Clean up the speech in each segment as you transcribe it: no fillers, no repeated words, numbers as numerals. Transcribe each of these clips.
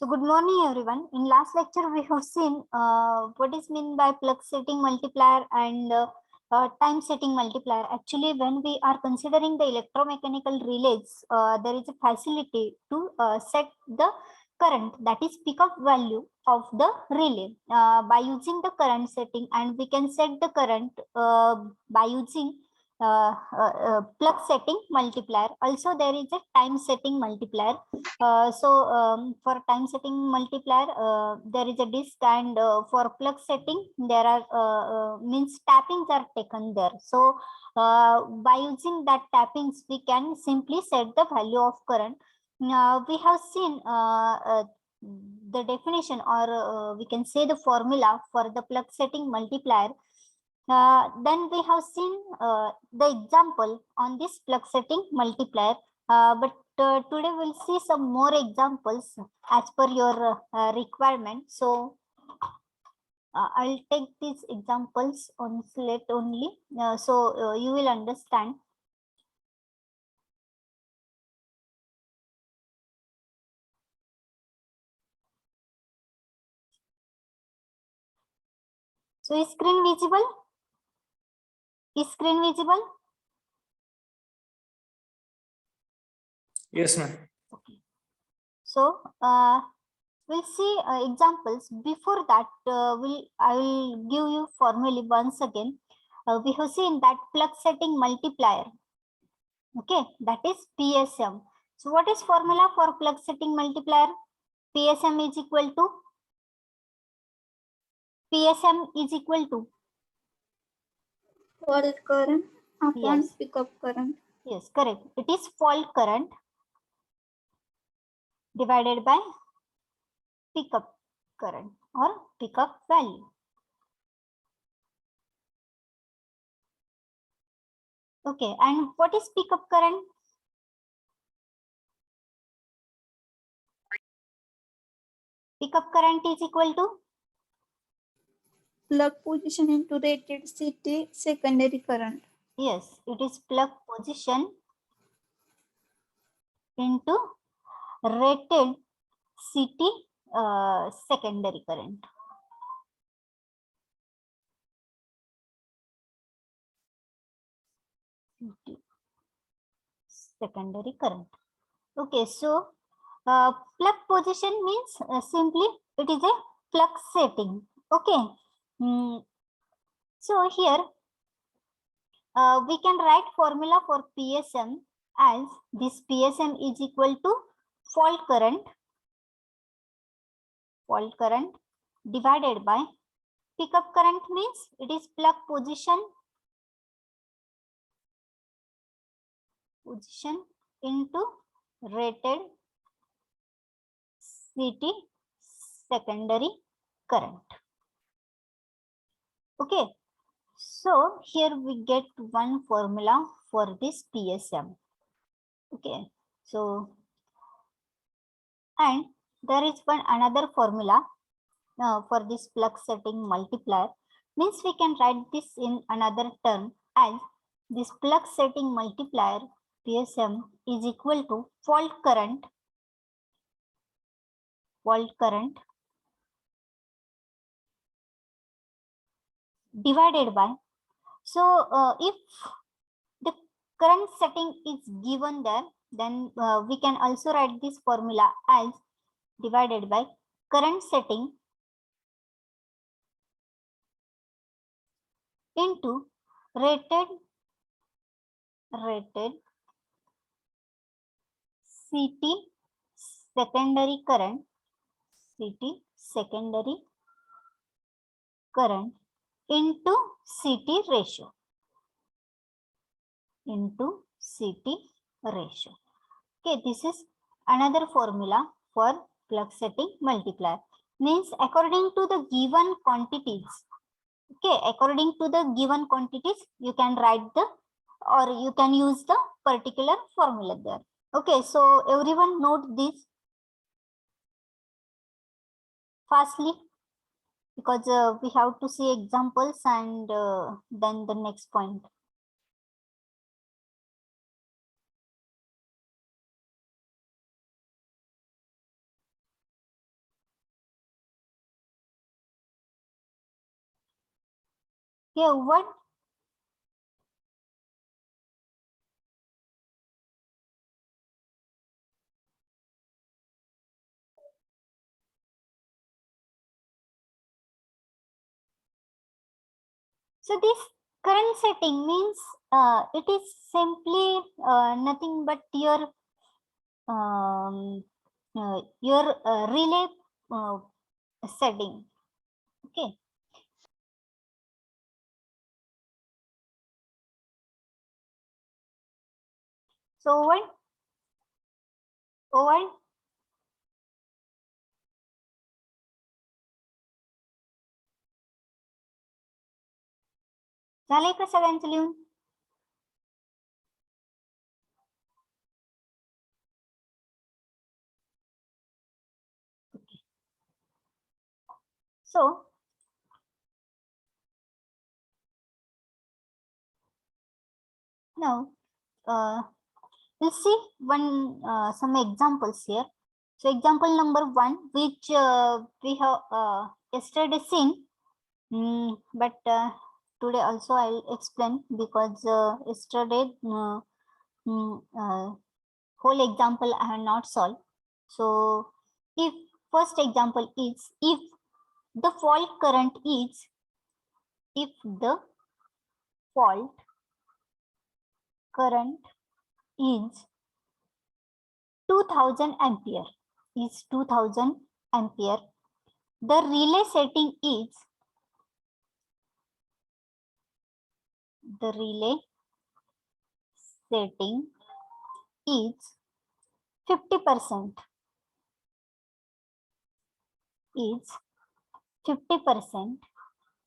So good morning everyone. In last lecture we have seen what is meant by plug setting multiplier and time setting multiplier. Actually, when we are considering the electromechanical relays, there is a facility to set the current, that is pickup value of the relay by using the current setting, and we can set the current by using plug setting multiplier. Also there is a time setting multiplier. For time setting multiplier, there is a disk, and for plug setting, there are means tappings are taken there. So by using that tappings, we can simply set the value of current. We have seen the definition, or we can say the formula for the plug setting multiplier. Then we have seen the example on this plug setting multiplier, but today we'll see some more examples as per your requirement. So I'll take these examples on slate only, so you will understand. So is screen visible? Is screen visible? Yes, ma'am. Okay. So we'll see examples. Before that, I will give you formula once again. We have seen that plug setting multiplier. Okay, that is PSM. So what is formula for plug setting multiplier? PSM is equal to fault current upon yes, pickup current. yes, correct. It is fault current divided by pickup current or pickup value. Okay, and what is pickup current? Pickup current is equal to Plug position into rated CT secondary current. yes, it is plug position into rated CT secondary current. CT secondary current. Okay, so plug position means simply it is a plug setting. Okay. So here we can write formula for PSM as this PSM is equal to fault current divided by pickup current, means it is plug position into rated CT secondary current. Okay, so here we get one formula for this PSM. Okay, so and there is another formula for this plug setting multiplier, means we can write this in another term as this plug setting multiplier PSM is equal to fault current divided by, so if the current setting is given there, then we can also write this formula as divided by current setting into rated CT secondary current into CT ratio. Okay, this is another formula for plug setting multiplier, means according to the given quantities. Okay, according to the given quantities, you can write the, or you can use the particular formula there. Okay, so everyone note this fastly, because we have to see examples and then the next point. Okay, what? So this current setting means it is simply nothing but your relay uh, setting. Okay. So over. झालंय का सगळ्यांचं लिहून? So now we'll see some examples here. So example number 1, which we have yesterday seen, but today also I'll explain, because yesterday whole example I have not solved. So if first example is, if the fault current is, if the fault current is 2000 ampere, is 2000 ampere, the relay setting is, the relay setting is 50%, is 50%,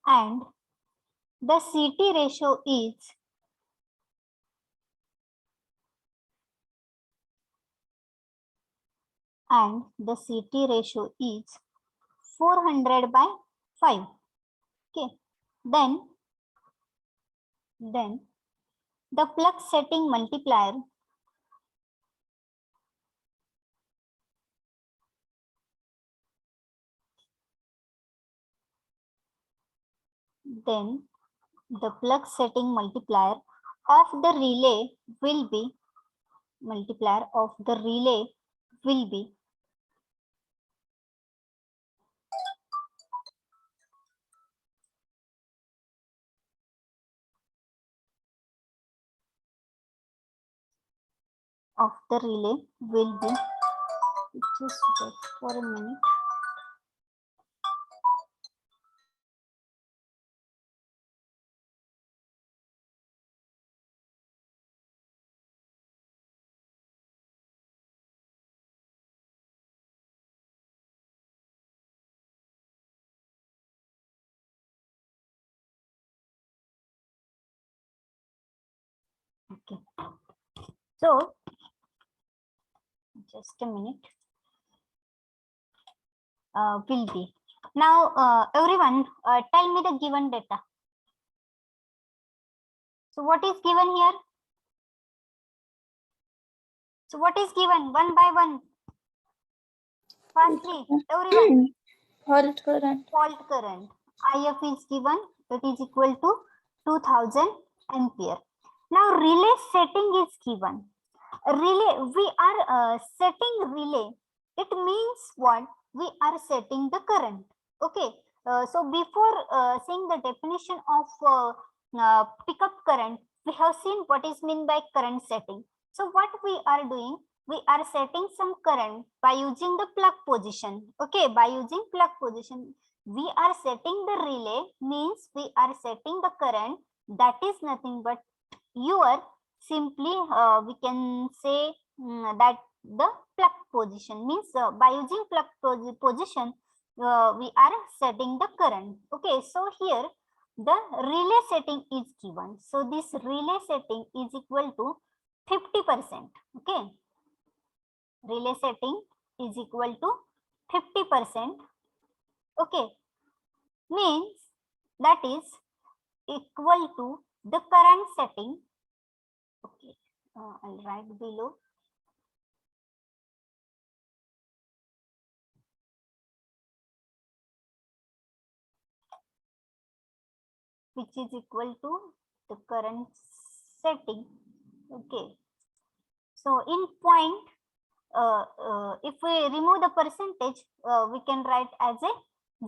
and the CT ratio is, and the CT ratio is 400 by 5. Okay, then the plug setting multiplier, then the plug setting multiplier of the relay will be, multiplier of the relay will be of the relay will be, just wait for a minute. Okay, so just a minute. Will be. Now everyone tell me the given data. So what is given here? So what is given one by one? Firstly, everyone. Fault current. Fault current. IF is given. It is equal to 2000 ampere. Now relay setting is given. Relay, we are setting relay. It means what? We are setting the current. Okay. So before seeing the definition of pickup current, we have seen what is meant by current setting. So what we are doing, we are setting some current by using the plug position. Okay, by using plug position, we are setting the relay, means we are setting the current, that is nothing but your, simply we can say that the plug position, means by using plug position we are setting the current. Okay, so here the relay setting is given. So this relay setting is equal to 50%. Okay, relay setting is equal to 50%. Okay, means that is equal to the current setting. Okay, I'll write below. which is equal to the current setting. Okay. So in point, if we remove the percentage, we can write as a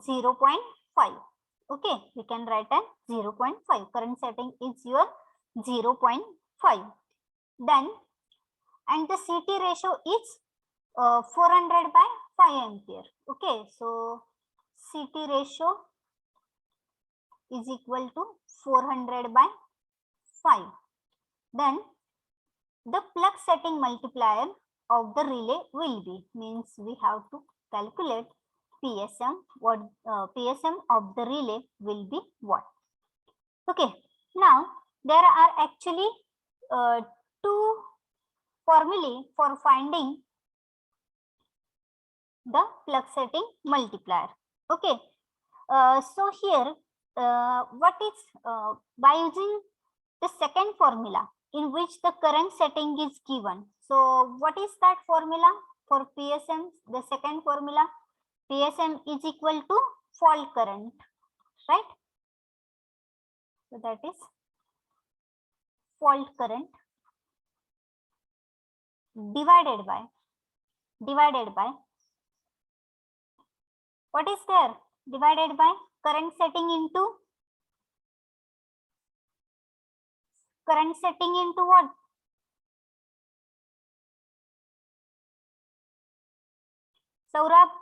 0.5. Okay, we can write as 0.5. Current setting is your 0.5. Then, and the CT ratio is 400 by 5 ampere. Okay, so CT ratio is equal to 400 by 5. Then the plug setting multiplier of the relay will be, means we have to calculate PSM. What PSM of the relay will be what? Okay, now there are actually two formulae for finding the plug setting multiplier. Okay, so here what is by using the second formula in which the current setting is given. So what is that formula for PSM? The second formula, PSM is equal to fault current, right? So that is fault current divided by what is there? Divided by current setting into what? Saurabh?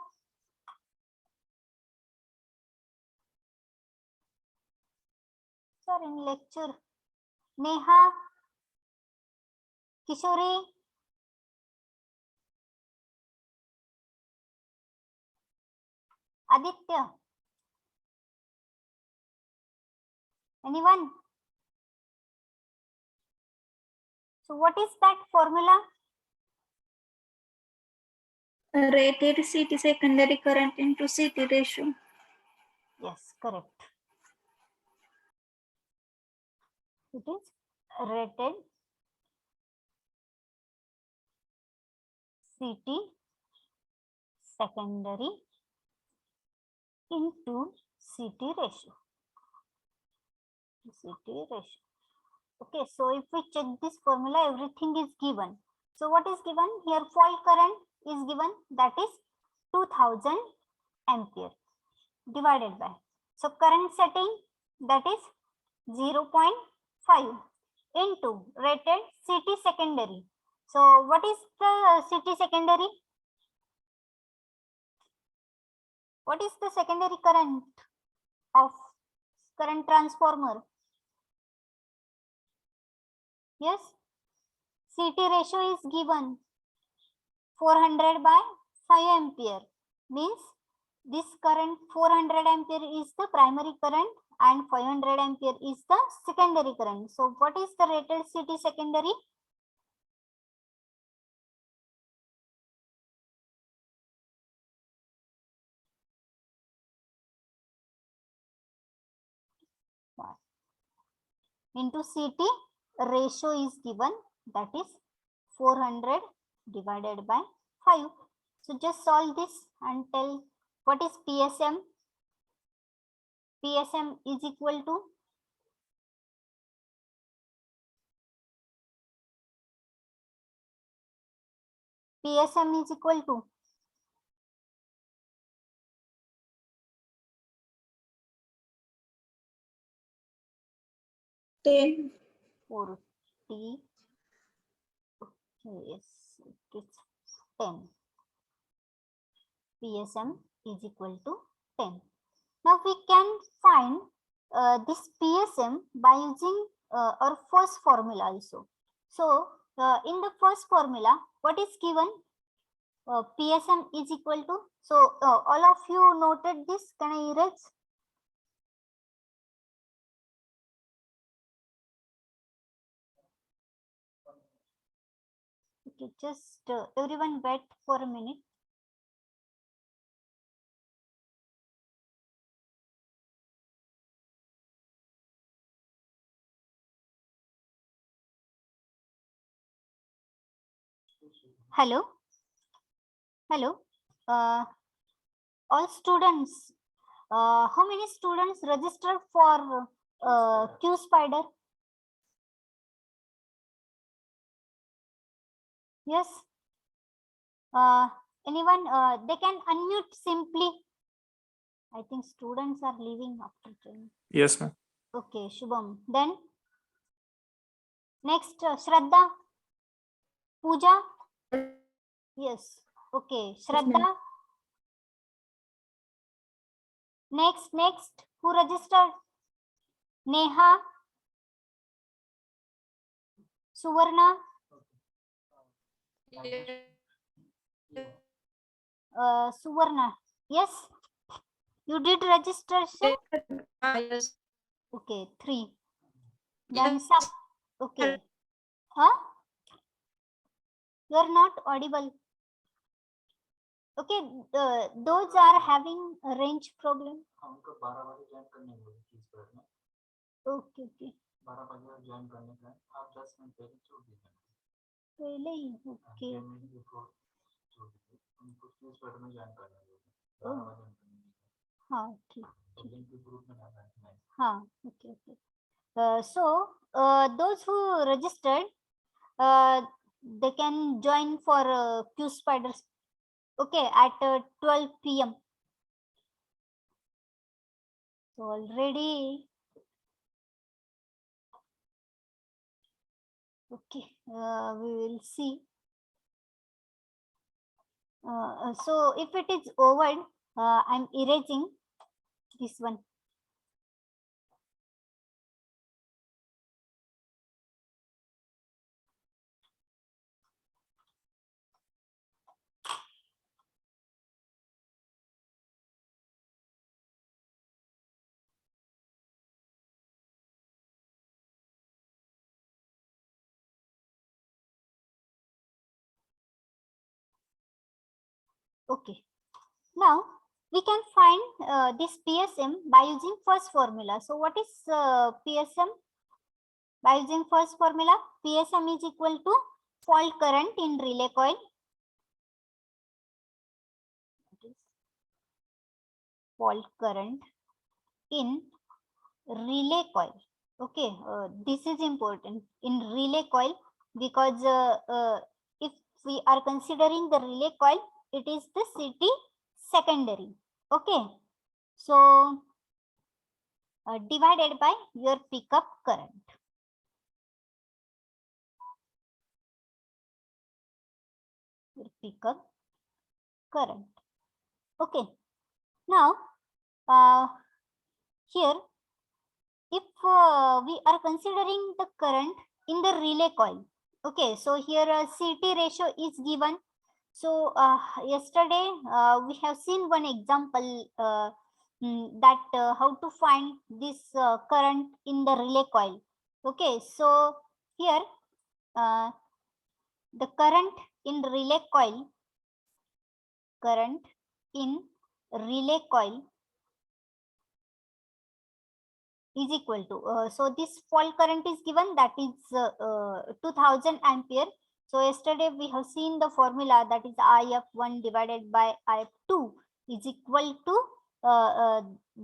Sir, in lecture. Neha? Kishori? Aditya? Anyone? So what is that formula? Rated CT secondary current into CT ratio. Yes, correct. It is rated CT secondary into CT ratio. Okay, so if we check this formula, everything is given. So what is given here? Fault current is given, that is 2000 ampere divided by. So current setting, that is 0.5 into rated CT secondary. So what is the CT secondary? What is the secondary current of current transformer? Yes, CT ratio is given 400 by 5 ampere, means this current 400 ampere is the primary current and 500 ampere is the secondary current. So what is the rated CT secondary? Into CT ratio is given, that is 400 divided by 5. So just solve this and tell what is PSM. PSM is equal to PSM is equal to 10. 40. Okay, yes, it's 10. PSM is equal to 10. Now we can find this PSM by using our first formula also. So in the first formula, what is given? PSM is equal to, so all of you noted this, can I erase? Okay, just everyone wait for a minute. Hello, hello, all students. How many students registered for Q spider? Yes. Anyone? They can unmute simply. I think students are leaving after training. Yes, ma'am. Okay, Shubham. Then next, Shraddha, Pooja. Yes. Okay, Shraddha. Next. Who registered? Neha, Suvarna, Suvarna. Yes, you did registration. Yes. Okay, 3. Then Sap. Okay. Huh? You are not audible. Okay, those are having a range problem. Okay. 12 बजे join करने का है, आप 10 minute पहले छोड़ दीजिए पहले ही okay छोड़ दीजिए, उनको क्यूज पैड में ज्वाइन करना है 12 ओह, बजे हाँ ठीक तो लिंक ग्रुप में डालना है हाँ okay. So those who registered, they can join for Q Spiders, okay, at 12 p.m. So already, okay, we will see. So if it is over, I'm erasing this one. Okay, now we can find this PSM by using first formula. So what is PSM? By using first formula, PSM is equal to fault current in relay coil. Fault current in relay coil. Okay, this is important in relay coil because if we are considering the relay coil, it is the CT secondary. Okay, so divided by your pickup current. Your pickup current. Okay, now here if we are considering the current in the relay coil, okay, so here CT ratio is given. So yesterday we have seen one example that how to find this current in the relay coil. Okay, so here the current in relay coil, is equal to, so this fault current is given, that is 2000 ampere. So yesterday we have seen the formula, that is IF1 divided by IF2 is equal to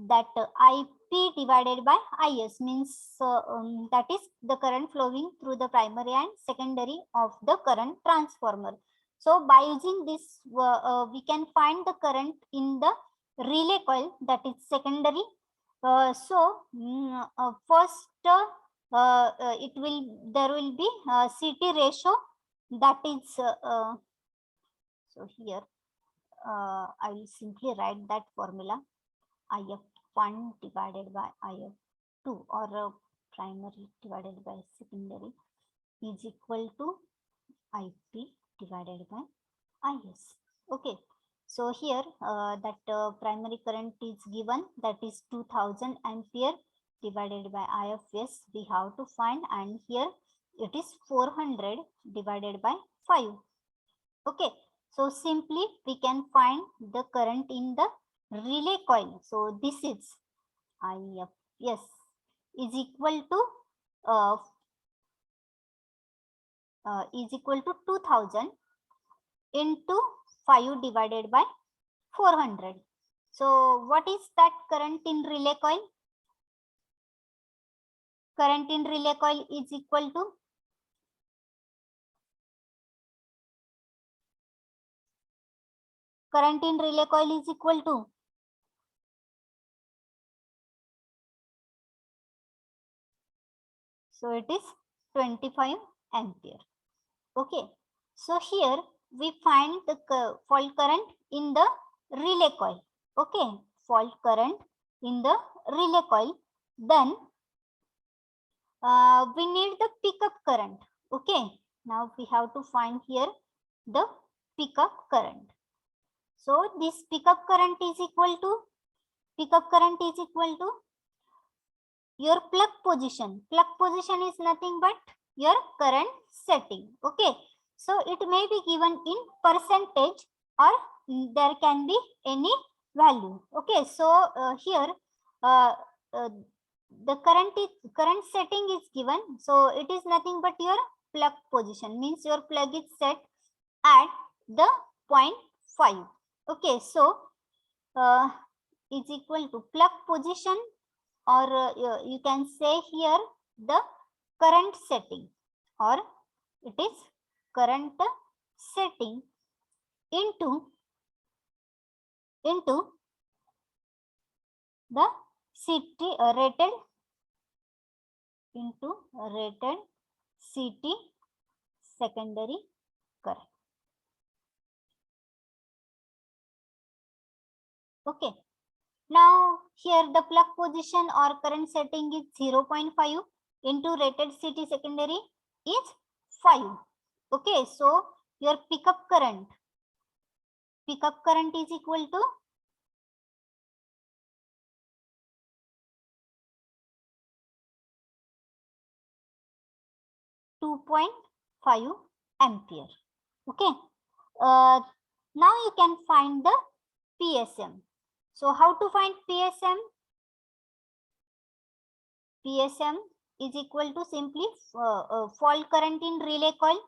that IP divided by IS, means that is the current flowing through the primary and secondary of the current transformer. So by using this we can find the current in the relay coil, that is secondary. First there will be CT ratio, that is so here I will simply write that formula, IF1 divided by IF2 or primary divided by secondary is equal to IP divided by IS. Okay, so here that primary current is given, that is 2000 ampere divided by IFS we have to find, and here it is 400 divided by 5. Okay, so simply we can find the current in the relay coil. So this is IFS is equal to 2000 into 5 divided by 400. So what is that current in relay coil? current in relay coil is equal to so it is 25 ampere. Okay, so here we find the fault current in the relay coil. Okay, fault current in the relay coil. Then we need the pickup current. Okay, now we have to find here the pickup current. So this pickup current is equal to your plug position. Plug position is nothing but your current setting. Okay, so it may be given in percentage or there can be any value. Okay, so here the current setting is given, so it is nothing but your plug position, means your plug is set at the 0.5. Okay, so is equal to plug position, or you can say here the current setting, or it is current setting into the CT rated into rated CT secondary current. Okay, now here the plug position or current setting is 0.5 into rated CT secondary is 5. Okay, so your pickup current is equal to 2.5 ampere. Okay, now you can find the PSM. So how to find PSM? PSM is equal to simply fault current in relay coil,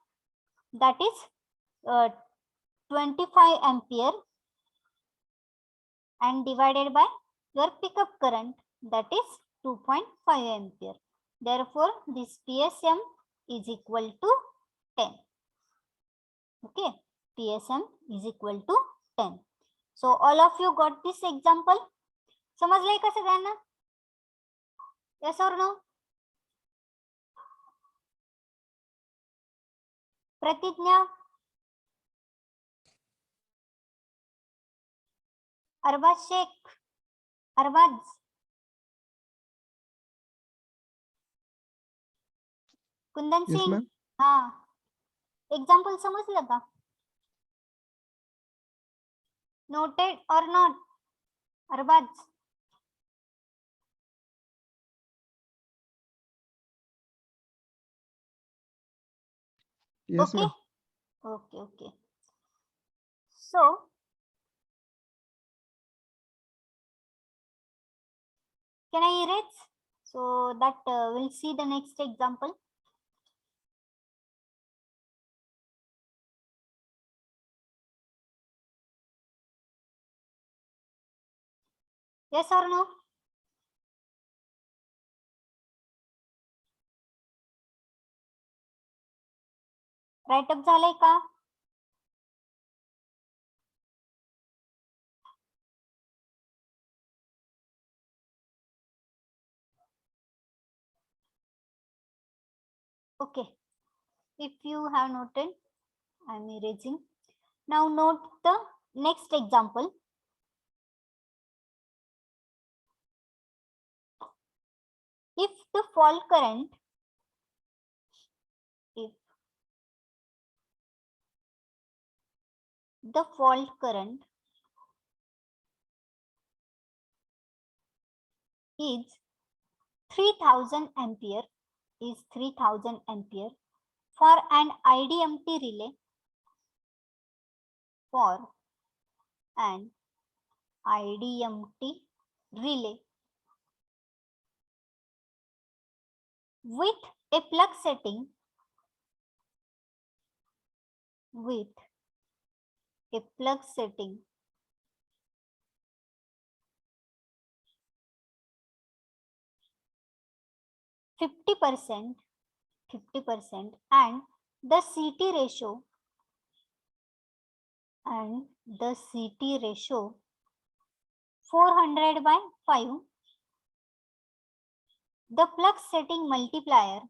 that is 25 ampere, and divided by your pickup current, that is 2.5 ampere. Therefore, this PSM is equal to 10. Okay, PSM is equal to 10. So all of you got this example? समजलंय का सगळ्यांना? Yes or no? प्रतिज्ञा, Arbaaz Sheikh, Arbaaz, Kundan Yes, Singh, ma'am. हाँ, example समजलं का? Noted or not? Arbaaz, Yes, okay, ma'am. okay. So can I erase so that we'll see the next example? Yes or no? Write up झालंय का? Okay, if you have noted, I am erasing. Now note the next example. If the fault current is 3000 ampere for an IDMT relay, with a plug setting with a plug setting 50%, and the CT ratio, 400/5, the plug setting multiplier,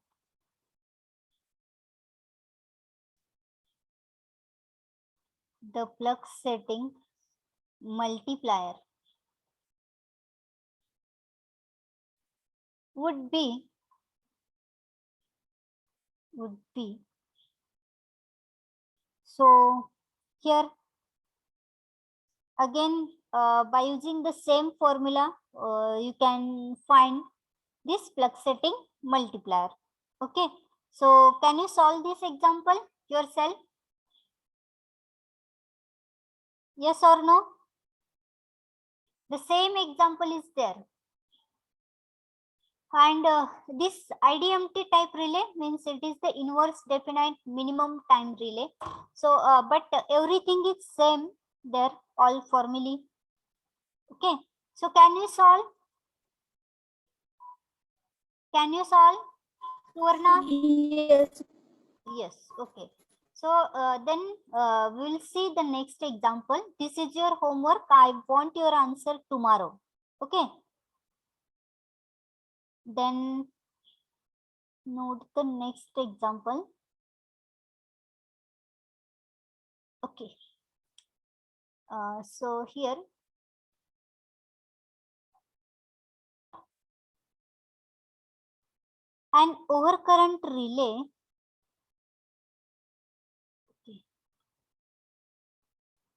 would be so here again by using the same formula you can find this plug setting multiplier. Okay, so can you solve this example yourself? Yes or no? The same example is there. And this IDMT type relay means it is the inverse definite minimum time relay. So but everything is same there, all formulae. Okay, so can you solve? Suvarna? Yes. Yes, okay. So then we'll see the next example. This is your homework. I want your answer tomorrow. Okay. Then note the next example. Okay. So here an overcurrent relay. Okay.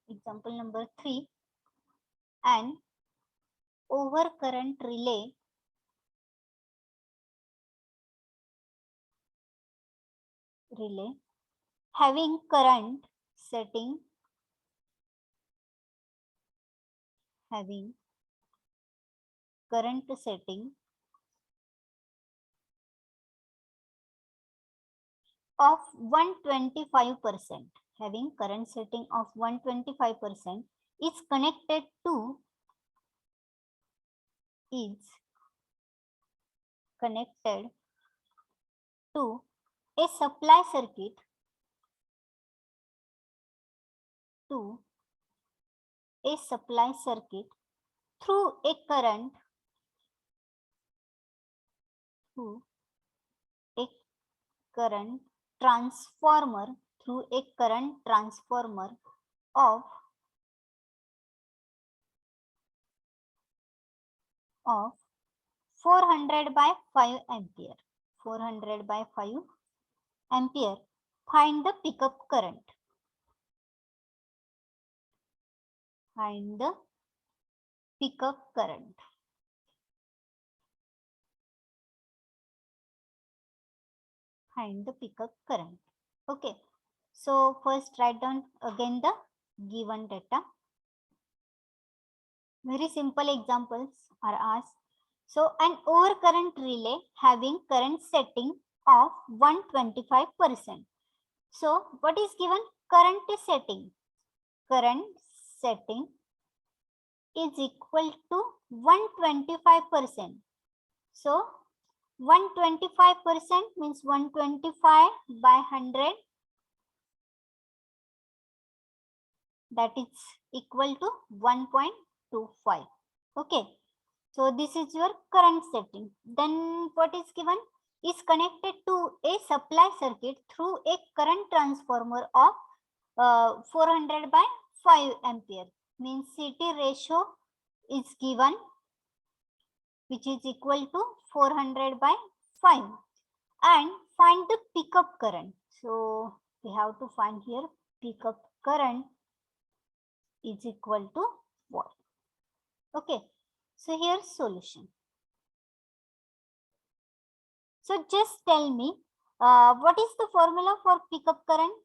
Example number 3. An overcurrent relay having current setting of 125%, having current setting of 125%, is connected to a supply circuit through a current transformer of 400/5 ampere. 400/5 ampere. Find the pickup current. Find the pickup current. Okay, so first write down again the given data. Very simple examples are asked. So an overcurrent relay having current setting of 125%. So what is given? Current setting is equal to 125%. So 125% means 125/100, that is equal to 1.25. Okay, so this is your current setting. Then what is given? Is connected to a supply circuit through a current transformer of 400/5 ampere. Means CT ratio is given, which is equal to 400/5, and find the pickup current. So we have to find here pickup current is equal to what? Okay, so here's solution. So just tell me what is the formula for pickup current?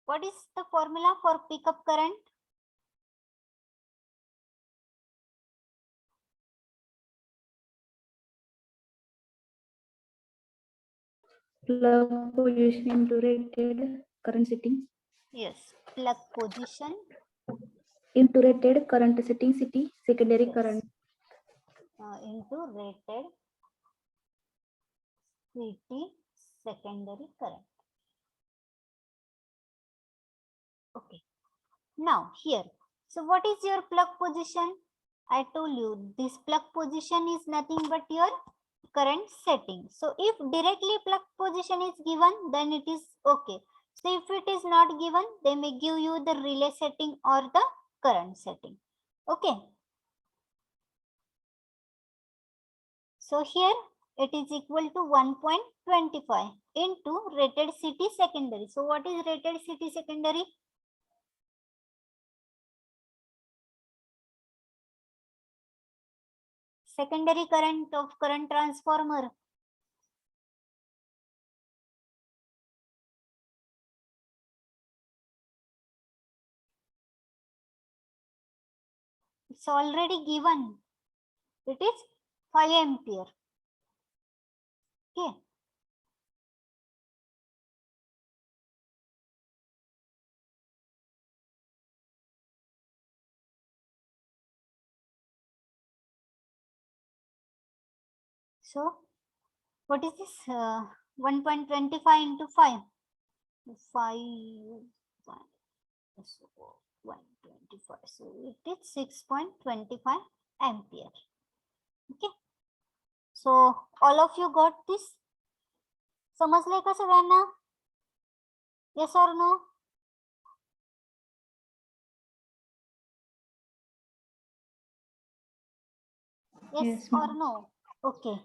What is the formula for pickup current? Plug position into rated current setting. Yes, plug position Into rated current setting, CT, secondary yes. current. into rated CT secondary current. Okay. Now here, so what is your plug position? I told you this plug position is nothing but your current setting. So if directly plug position is given, then it is okay. So if it is not given, they may give you the relay setting or the current setting. Okay. So here it is equal to 1.25 into rated CT secondary. So what is rated CT secondary? Secondary current of current transformer. It's already given. It is 5 ampere. Okay. So what is this? 1.25 into 5. 5, 125. So it is 6.25 ampere. Okay. So all of you got this? समजले का सगळ्यांना? Yes or no? Yes or no? Okay.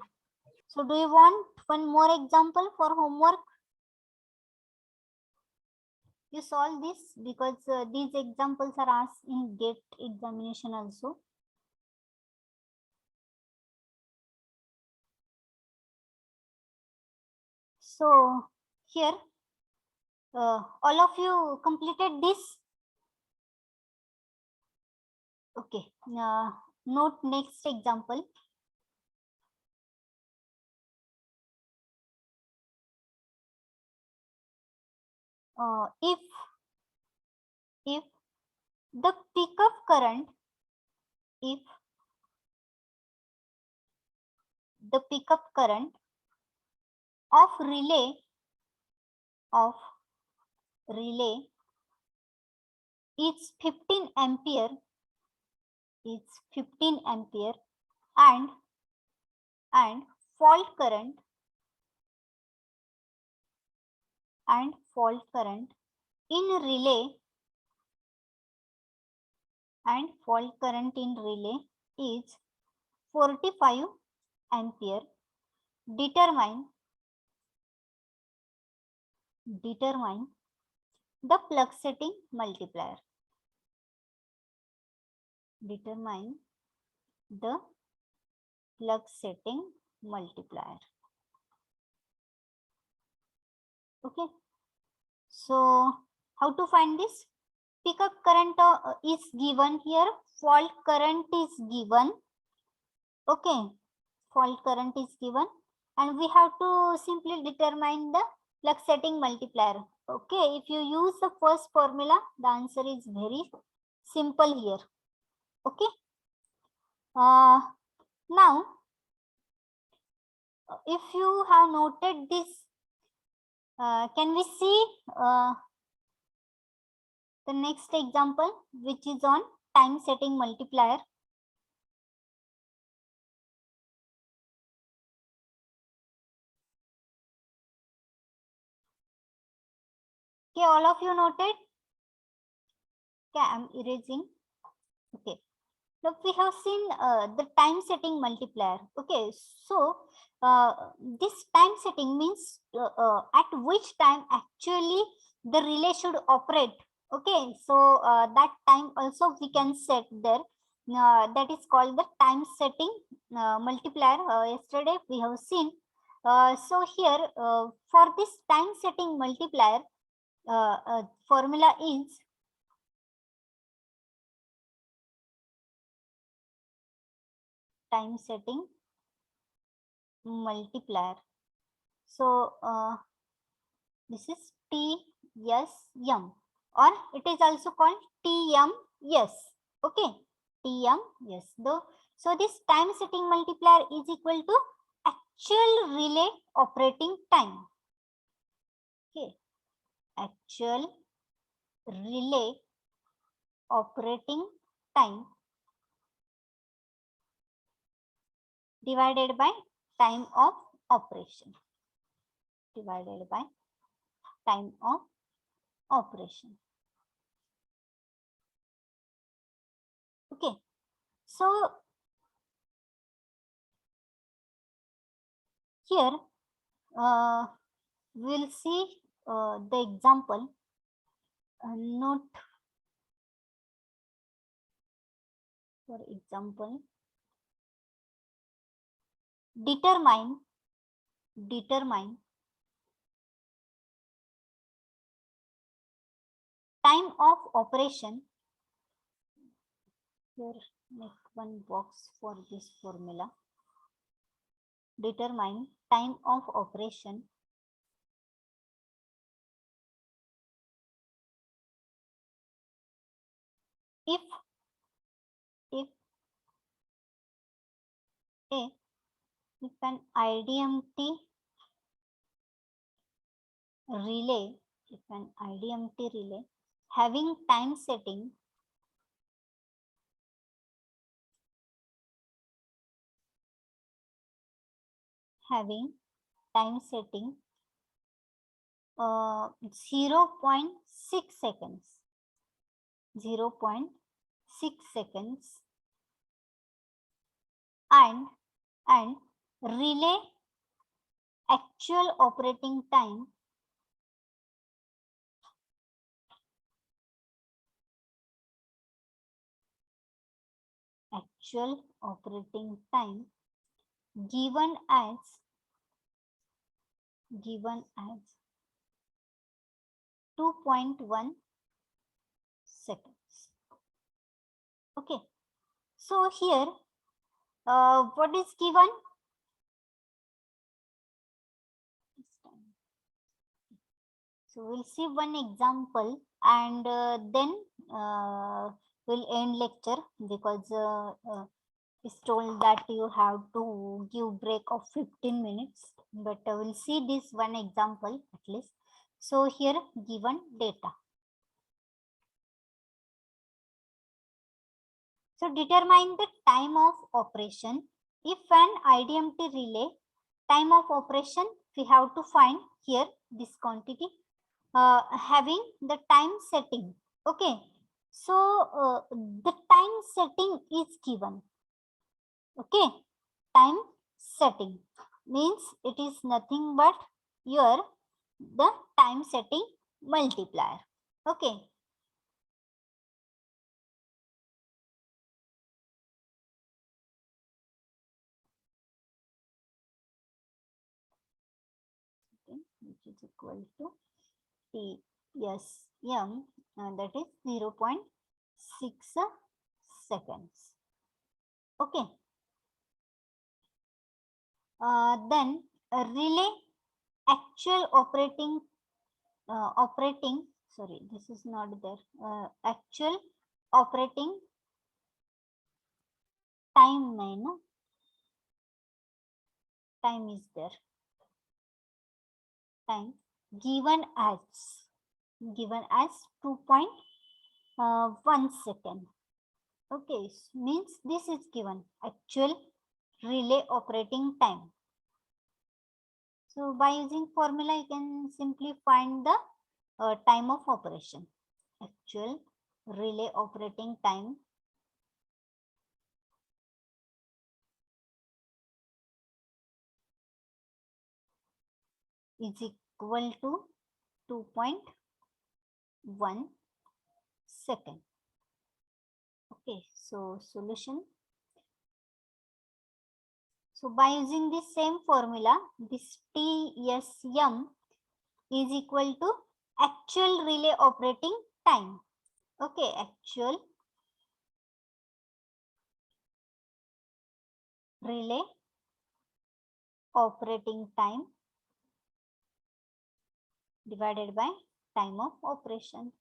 So do you want one more example for homework? You solve this because these examples are asked in GATE examination also. So here, all of you completed this. Okay. Note next example. If the pickup current, if the pickup current of relay is 15 ampere, and fault current in relay is 45 ampere, determine the plug setting multiplier. Determine the plug setting multiplier. Okay. So how to find this? Pickup current is given here. Fault current is given. Okay. Fault current is given. And we have to simply determine the plug setting multiplier. Okay. If you use the first formula, the answer is very simple here. Okay. Now, if you have noted this, can we see the next example, which is on time setting multiplier? Okay, all of you noted? Okay, I'm erasing. Okay. Look, we have seen the time setting multiplier. Okay, so this time setting means at which time actually the relay should operate. Okay, so that time also we can set there. That is called the time setting multiplier. Yesterday we have seen. So here for this time setting multiplier, formula is time setting multiplier. So this is TSM, or it is also called TMS. Okay, TMS. Though So this time setting multiplier is equal to actual relay operating time. Okay, actual relay operating time divided by time of operation. Divided by time of operation. Okay, so here we'll see the example. Note, for example, determine time of operation. Here, make one box for this formula. Determine time of operation if an IDMT relay, having time setting having time setting 0.6 seconds, 0.6 seconds, and relay actual operating time given as 2.1 seconds. Okay, so here what is given? So we'll see one example, and then we'll end lecture, because it's told that you have to give break of 15 minutes, but we'll see this one example at least. So here given data. So determine the time of operation. If an IDMT relay time of operation, we have to find here this quantity having the time setting. Okay, so the time setting is given. Okay, time setting means it is nothing but your the time setting multiplier. Okay, which is equal to TSM, that is 0.6 seconds. Okay, then relay actual operating sorry, this is not there. Actual operating time, time is there. Time given as 2.1 second. Okay, means this is given actual relay operating time. So by using formula, you can simply find the time of operation. Actual relay operating time is equal to 2.1 second. Okay, so solution. So by using this same formula, this TSM is equal to actual relay operating time. Okay, actual relay operating time divided by time of operation.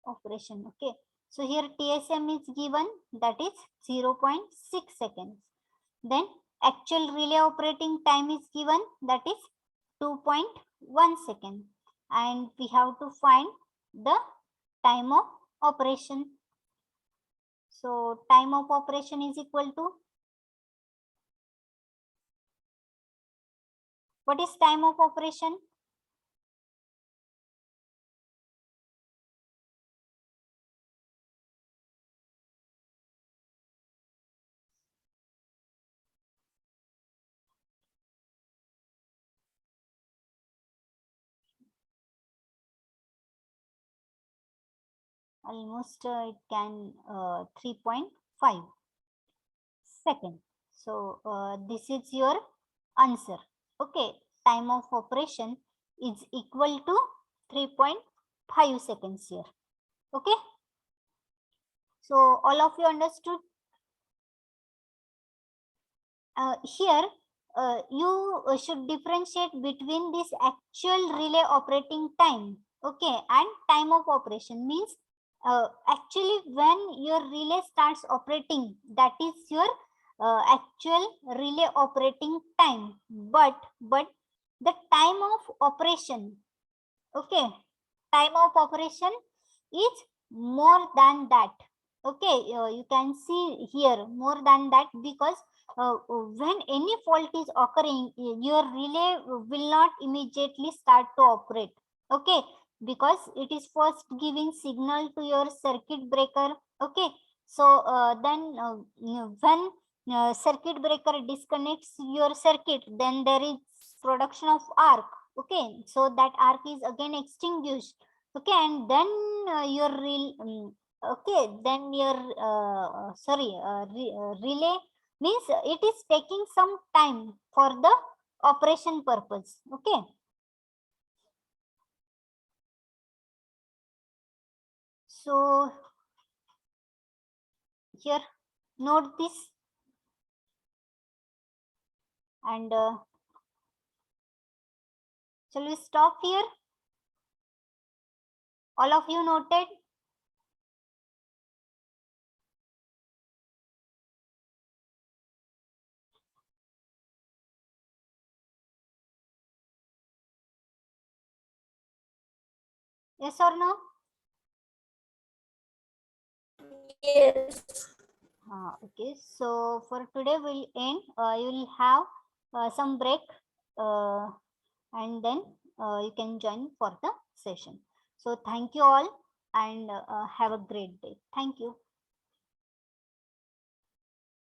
Okay, So here TSM is given, that is 0.6 seconds. Then actual relay operating time is given, that is 2.1 second. And we have to find the time of operation. So time of operation is equal to, what is time of operation? Almost it can 3.5 second. So this is your answer. Okay, time of operation is equal to 3.5 seconds here. Okay, so all of you understood? Here you should differentiate between this actual relay operating time, okay, and time of operation. Means actually when your relay starts operating, that is your actual relay operating time, but the time of operation, okay, time of operation is more than that. Okay, you can see here more than that, because when any fault is occurring, your relay will not immediately start to operate. Okay, because it is first giving signal to your circuit breaker. Okay, so then when circuit breaker disconnects your circuit, then there is production of arc. Okay, so that arc is again extinguished. Okay, and then your okay, then your relay, means it is taking some time for the operation purpose. Okay, so here note this, and shall we stop here? All of you noted? Yes or no? Yes. Okay, so for today we'll end. You will have some break, and then you can join for the session. So thank you all, and have a great day. Thank you.